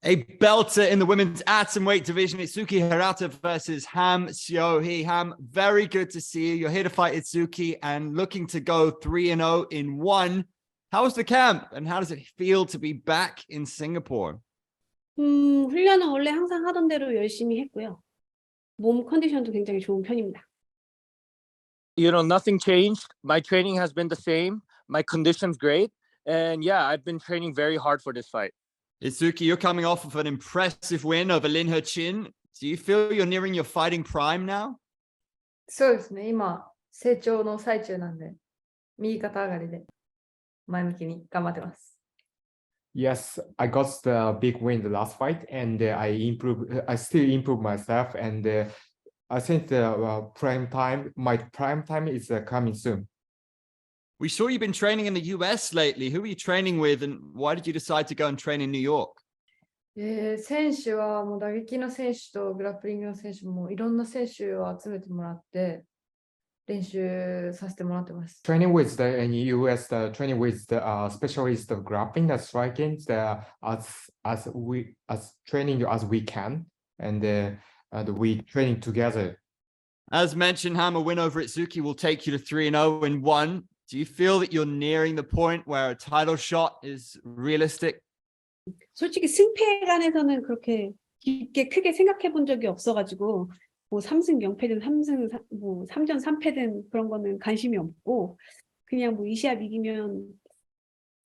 A belter in the women's atomweight division. Itsuki Hirata versus Ham Siohei. Ham, very good to see you. You're here to fight Itsuki and looking to go 3-0 in one. How was the camp and how does it feel to be back in Singapore? 훈련은 원래 항상 하던 대로 열심히 했고요. 몸 컨디션도 굉장히 좋은 편입니다. You know, nothing changed. My training has been the same. My condition's great. And yeah, I've been training very hard for this fight. Itsuki, you're coming off of an impressive win over Lin He-chin. Do you feel you're nearing your fighting prime now? そうですね。今、成長の最中なんで、右肩上がりで前向きに頑張ってます。Yes, I got the big win the last fight, and I still improve myself, and I think the my prime time is coming soon. We saw you've been training in the US lately. Who are you training with and why did you decide to go and train in New York? 選手はもう打撃の選手とグラップリングの選手もいろんな選手を集めてもらって練習させてもらってます。Training with in US, training with the specialist of grappling, the striking, as training as we can, and we training together. As mentioned, Ham, a win over Itsuki will take you to 3-0 in one. Do you feel that you're nearing the point where a title shot is realistic? 솔직히 승패에 관해서는 그렇게 깊게 크게 생각해 본 적이 없어가지고 뭐 3승 0패든 3전 3패든 그런 거는 관심이 없고 그냥 뭐 이 시합 이기면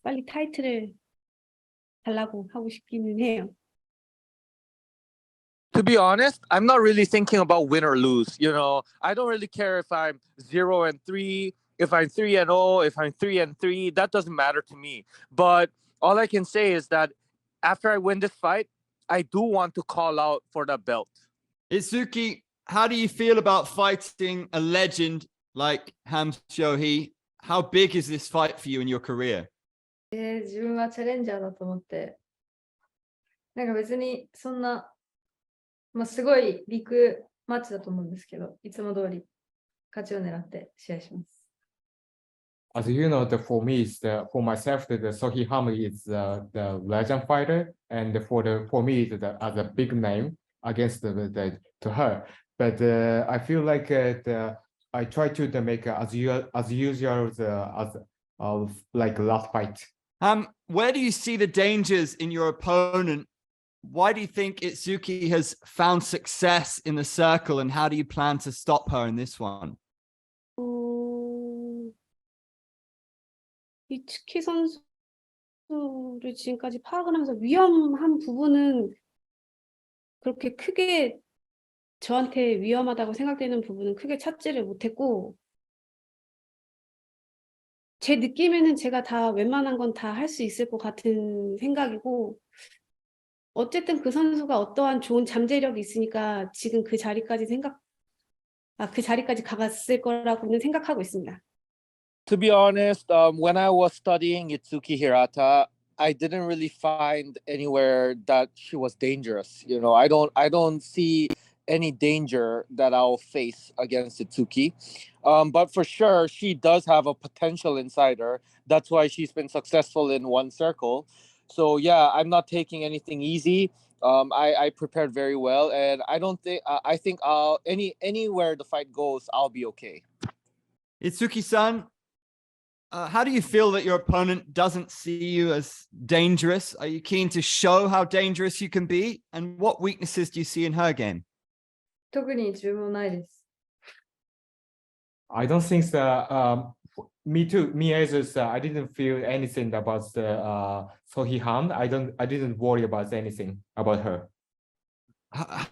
빨리 타이틀을 달라고 하고 싶기는 해요. To be honest, I'm not really thinking about win or lose. You know, I don't really care if I'm 0-3, if I'm 3-0, if I'm 3-3. That doesn't matter to me. But all I can say is that after I win this fight, I do want to call out for the belt. Itsuki, how do you feel about fighting a legend like Ham Siohei? How big is this fight for you in your career? 自分はチャレンジャーだと思って、なんか別にそんな、すごいビッグマッチだと思うんですけど、いつも通り勝ちを狙って試合します。As you know, for me, for myself, the Sohei Ham is the legend fighter, and for me, as a big name against to her. But I feel like I try to make as usual as like last fight. Where do you see the dangers in your opponent? Why do you think Itsuki has found success in the circle, and how do you plan to stop her in this one? 이츠키 선수를 지금까지 파악을 하면서 위험한 부분은 그렇게 크게 저한테 위험하다고 생각되는 부분은 크게 찾지를 못했고 제 느낌에는 제가 다 웬만한 건 다 할 수 있을 것 같은 생각이고 어쨌든 그 선수가 어떠한 좋은 잠재력이 있으니까 지금 그 자리까지 가갔을 거라고는 생각하고 있습니다. To be honest, when I was studying Itsuki Hirata, I didn't really find anywhere that she was dangerous. You know, I don't see any danger that I'll face against Itsuki. But for sure, she does have a potential inside her. That's why she's been successful in one circle. So yeah, I'm not taking anything easy. I prepared very well, and I think anywhere the fight goes, I'll be okay. Itsuki-san, how do you feel that your opponent doesn't see you as dangerous? Are you keen to show how dangerous you can be? And what weaknesses do you see in her game? 特に自分もないです。I don't think that. Me too. Me as I didn't feel anything about the Sohei Ham. I didn't worry about anything about her.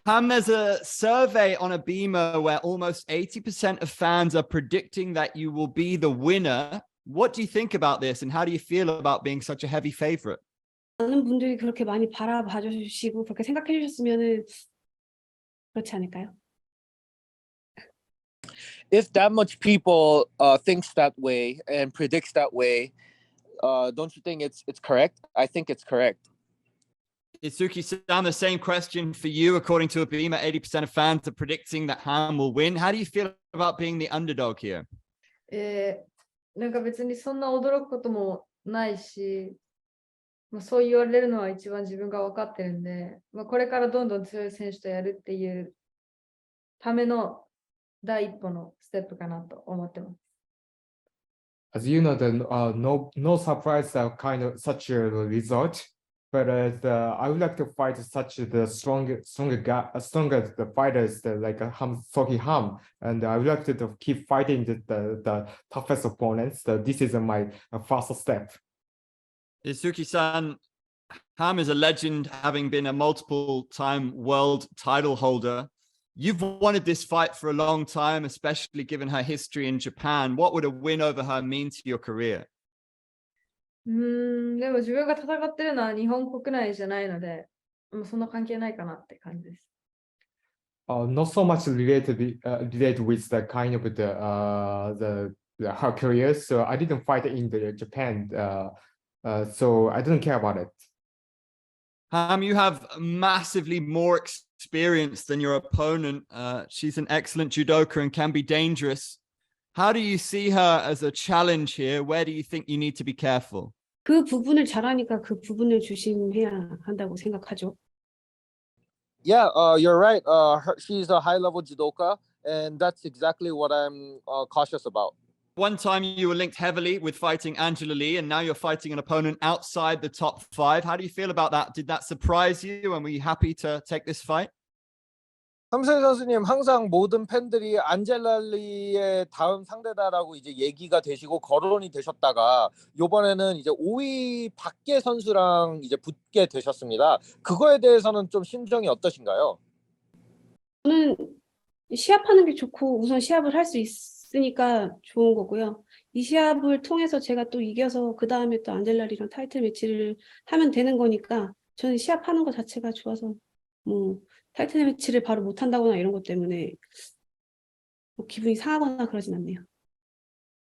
Ham, there's a survey on Abima where almost 80% of fans are predicting that you will be the winner. What do you think about this, and how do you feel about being such a heavy favorite? 많은 분들이 그렇게 많이 바라봐 주시고 그렇게 생각해 주셨으면은 그렇지 않을까요? If that much people thinks that way and predicts that way, don't you think it's correct? I think it's correct. Itsuki-san, the same question for you. According to Abima, 80% of fans are predicting that Ham will win. How do you feel about being the underdog here? なんか別にそんな驚くこともないし、まあ、そう言われるのは一番自分が分かってるんで、まあ、これからどんどん強い選手とやるっていうための第一歩のステップかなと思ってます。As you know, no surprise kind of such a result, but I would like to fight such the stronger the fighters like Soki Ham, and I would like to keep fighting the toughest opponents. This is my first step. Itsuki-san, Ham is a legend, having been a multiple-time world title holder. You've wanted this fight for a long time, especially given her history in Japan. What would a win over her mean to your career? でも自分が戦ってるのは日本国内じゃないので、もうそんな関係ないかなって感じです。Not so much related with the kind of her career. So I didn't fight in the Japan. So I didn't care about it. Ham, you have massively more experience than your opponent. She's an excellent judoka and can be dangerous. How do you see her as a challenge here? Where do you think you need to be careful? 그 부분을 잘하니까 그 부분을 조심해야 한다고 생각하죠. Yeah, you're right. She's a high-level judoka, and that's exactly what I'm cautious about. One time you were linked heavily with fighting Angela Lee, and now you're fighting an opponent outside the top 5. How do you feel about that? Did that surprise you, and were you happy to take this fight? 함세 선수님, 항상 모든 팬들이 안젤라 리의 다음 상대다라고 이제 얘기가 되시고 거론이 되셨다가 이번에는 이제 5위 밖의 선수랑 이제 붙게 되셨습니다. 그거에 대해서는 좀 심정이 어떠신가요? 저는 시합하는 게 좋고 우선 시합을 할 수 있으니까 좋은 거고요. 이 시합을 통해서 제가 또 이겨서 그 다음에 또 안젤라리랑 타이틀 매치를 하면 되는 거니까 저는 시합하는 것 자체가 좋아서 뭐 타이틀 매치를 바로 못 한다거나 이런 것 때문에 뭐 기분이 상하거나 그러진 않네요.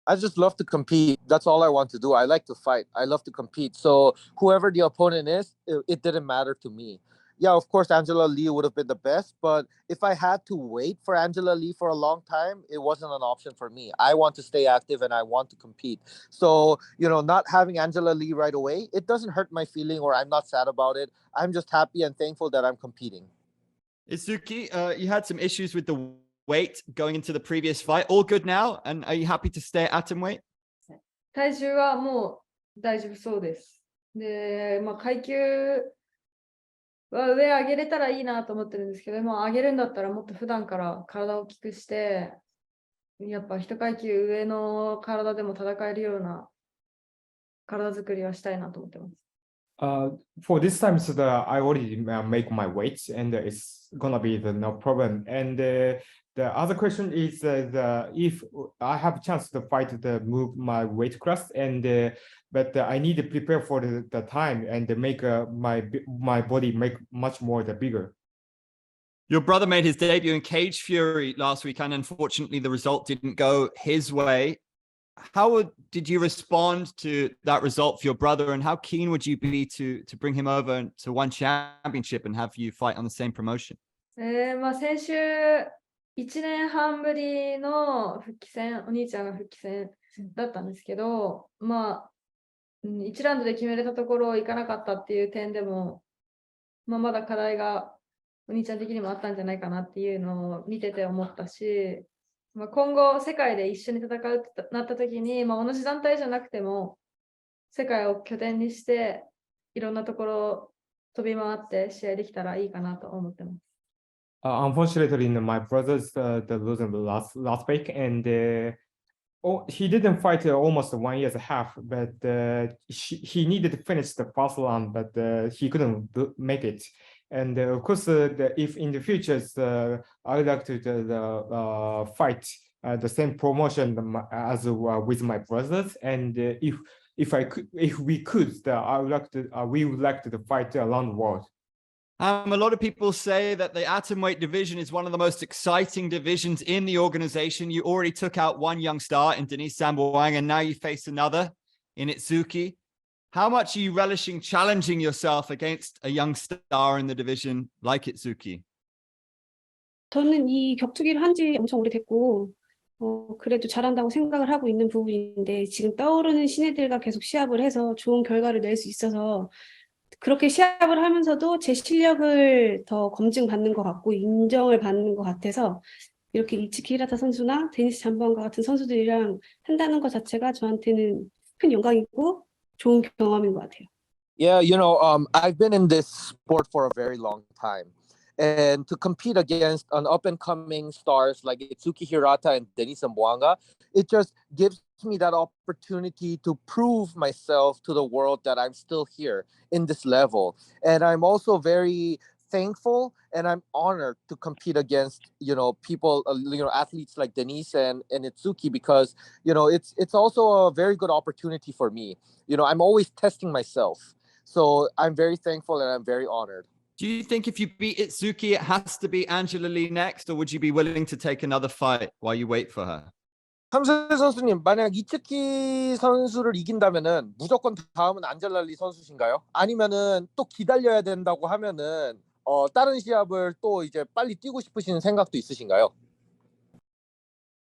I just love to compete. That's all I want to do. I like to fight. I love to compete. So whoever the opponent is, it didn't matter to me. Yeah, of course, Angela Lee would have been the best. But if I had to wait for Angela Lee for a long time, it wasn't an option for me. I want to stay active and I want to compete. So, not having Angela Lee right away, it doesn't hurt my feeling or I'm not sad about it. I'm just happy and thankful that I'm competing. Itsuki, you had some issues with the weight going into the previous fight. All good now? And are you happy to stay at atom weight? 体重はもう大丈夫そうです。で、階級は上上げれたらいいなと思ってるんですけど、上げるんだったらもっと普段から体を大きくして、やっぱ一階級上の体でも戦えるような体作りはしたいなと思ってます。For this time, so I already make my weights, and it's gonna be no problem. And the other question is if I have a chance to fight move my weight class, and but I need to prepare for the time and make my body make much more bigger. Your brother made his debut in Cage Fury last week, and unfortunately the result didn't go his way. How did you respond to that result for your brother, and how keen would you be to bring him over to one championship and have you fight on the same promotion? 先週1年半ぶりの復帰戦、お兄ちゃんが復帰戦だったんですけど、1ラウンドで決めれたところ行かなかったっていう点でも、まだ課題がお兄ちゃん的にもあったんじゃないかなっていうのを見てて思ったし、今後世界で一緒に戦うってなった時に、同じ団体じゃなくても世界を拠点にしていろんなところを飛び回って試合できたらいいかなと思ってます。Unfortunately, my brother's losing last week, and he didn't fight almost 1 year and a half, but he needed to finish the first round, but he couldn't make it. And of course, if in the future I would like to fight the same promotion as with my brothers, and if we could, we would like to fight around the world. A lot of people say that the atomweight division is one of the most exciting divisions in the organization. You already took out one young star in Denise Samboang, and now you face another in Itsuki. How much are you relishing challenging yourself against a young star in the division like Itsuki? 저는 이 격투기를 한 지 엄청 오래됐고 그래도 잘한다고 생각을 하고 있는 부분인데 지금 떠오르는 신예들과 계속 시합을 해서 좋은 결과를 낼 수 있어서 그렇게 시합을 하면서도 제 실력을 더 검증받는 것 같고 인정을 받는 것 같아서 이렇게 이츠키 히라타 선수나 데니스 잠보안과 같은 선수들이랑 한다는 것 자체가 저한테는 큰 영광이고 좋은 경험인 것 같아요. Yeah, I've been in this sport for a very long time. And to compete against an up and coming stars like Itsuki Hirata and Denis Zamboanga, it just gives me that opportunity to prove myself to the world that I'm still here in this level. And I'm also very thankful and I'm honored to compete against, people, athletes like Denise and Itsuki because, it's also a very good opportunity for me. I'm always testing myself. So I'm very thankful and I'm very honored. Do you think if you beat Itsuki, it has to be Angela Lee next, or would you be willing to take another fight while you wait for her? 함세 선수님, 만약 이츠키 선수를 이긴다면은 무조건 다음은 안젤라리 선수신가요? 아니면은 또 기다려야 된다고 하면은 다른 시합을 또 이제 빨리 뛰고 싶으신 생각도 있으신가요?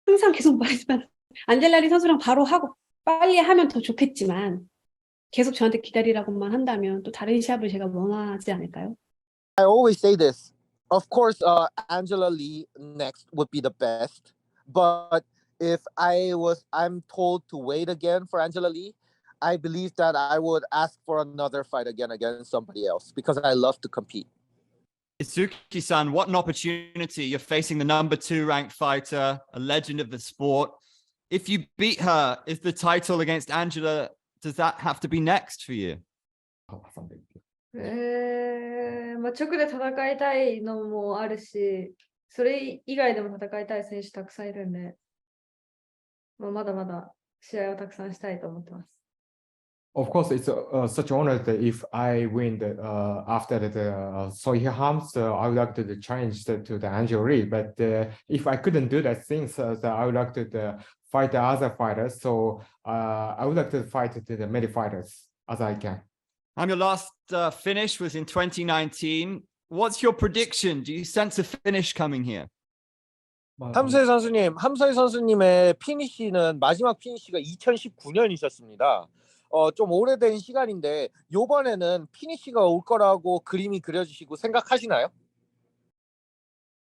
항상 계속 말하지만 안젤라리 선수랑 바로 하고 빨리 하면 더 좋겠지만 계속 저한테 기다리라고만 한다면 또 다른 시합을 제가 원하지 않을까요? I always say this. Of course, Angela Lee next would be the best. But if I'm told to wait again for Angela Lee, I believe that I would ask for another fight again against somebody else because I love to compete. Itsuki-san, what an opportunity. You're facing the number 2 ranked fighter, a legend of the sport. If you beat her, is the title against Angela, does that have to be next for you? まあ、直で戦いたいのもあるし、それ以外でも戦いたい選手たくさんいるんで、まあ、まだまだ試合をたくさんしたいと思ってます。Of course, it's such an honor that if I win after the Sohiham, so I would like to challenge to the Angel Lee. But if I couldn't do that thing, so I would like to fight the other fighters. So I would like to fight the many fighters as I can. Your last finish was in 2019. What's your prediction? Do you sense a finish coming here? 함세 선수님의 피니시는 마지막 피니시가 2019년이셨습니다. 좀 오래된 시간인데 이번에는 피니시가 올 거라고 그림이 그려지시고 생각하시나요?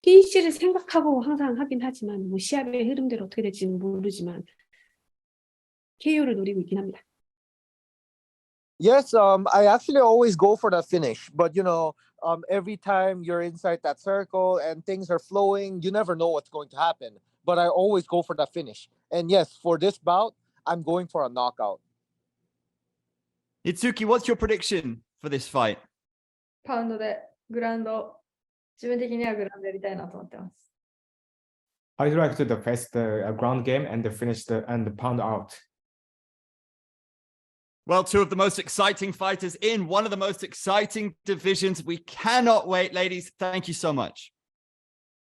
피니시를 생각하고 항상 하긴 하지만 뭐 시합의 흐름대로 어떻게 될지는 모르지만 KO를 노리고 있긴 합니다. Yes, I actually always go for the finish, but every time you're inside that circle and things are flowing, you never know what's going to happen. But I always go for the finish. And yes, for this bout, I'm going for a knockout. Itsuki, what's your prediction for this fight? パウンドでグラウンド、自分的にはグラウンドやりたいなと思ってます。I'd like to face the ground game and finish and pound out. Well, 2 of the most exciting fighters in one of the most exciting divisions. We cannot wait, ladies. Thank you so much.